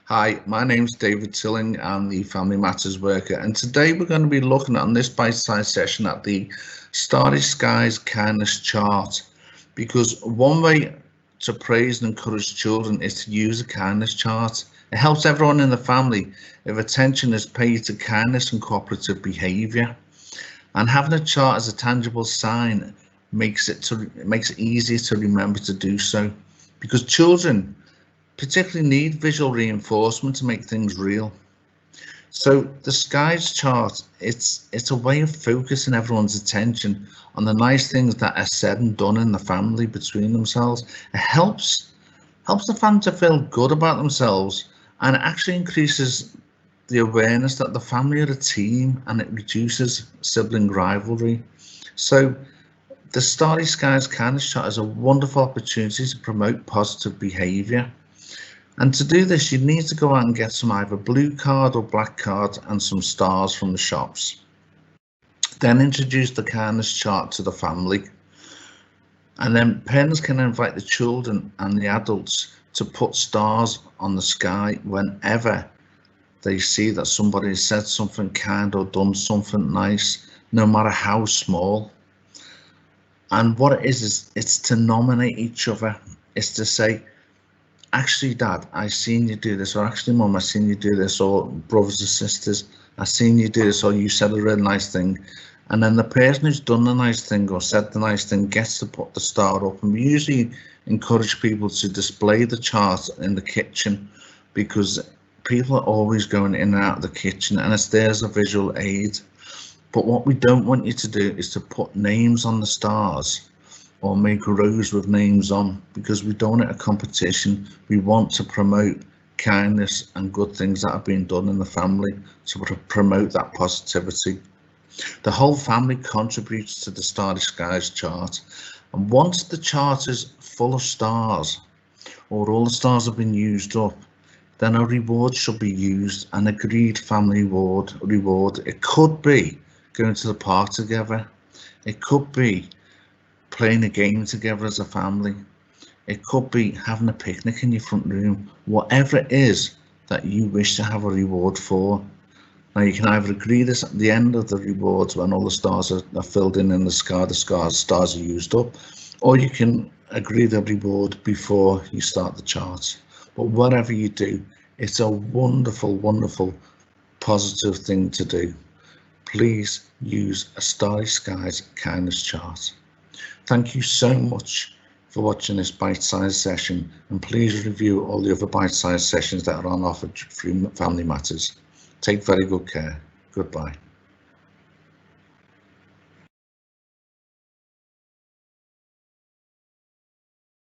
Hi, my name's David Tilling. I'm the Family Matters worker, and today we're going to be looking at, on this bite-sized session, at the Starry Skies kindness chart. Because one way to praise and encourage children is to use a kindness chart. It helps everyone in the family if attention is paid to kindness and cooperative behaviour. And having a chart as a tangible sign makes it easier to remember to do so. Because children particularly need visual reinforcement to make things real. So the skies chart, it's a way of focusing everyone's attention on the nice things that are said and done in the family between themselves. It helps the family to feel good about themselves, and it actually increases the awareness that the family are a team, and it reduces sibling rivalry. So the Starry Skies kindness chart is a wonderful opportunity to promote positive behaviour. And to do this, you need to go out and get some either blue card or black card and some stars from the shops. Then introduce the kindness chart to the family. And then parents can invite the children and the adults to put stars on the sky whenever they see that somebody has said something kind or done something nice, no matter how small. And what it is it's to nominate each other. It's to say, actually, Dad, I seen you do this, or actually, Mum, I seen you do this, or brothers and sisters, I seen you do this, or you said a really nice thing. And then the person who's done the nice thing or said the nice thing gets to put the star up. And we usually encourage people to display the chart in the kitchen, because people are always going in and out of the kitchen, and it's there as a visual aid. But what we don't want you to do is to put names on the stars or make rows with names on, because we don't want a competition. We want to promote kindness and good things that have been done in the family, to promote that positivity. The whole family contributes to the Starry Skies chart, and once the chart is full of stars, or all the stars have been used up, then a reward should be used, an agreed family reward. It could be going to the park together. It could be playing a game together as a family. It could be having a picnic in your front room. Whatever it is that you wish to have a reward for. Now, you can either agree this at the end of the rewards, when all the stars are filled in the sky, stars are used up, or you can agree the reward before you start the chart. But whatever you do, it's a wonderful, wonderful, positive thing to do. Please use a Starry Skies kindness chart. Thank you so much for watching this bite-sized session, and please review all the other bite-sized sessions that are on offer through Family Matters. Take very good care. Goodbye.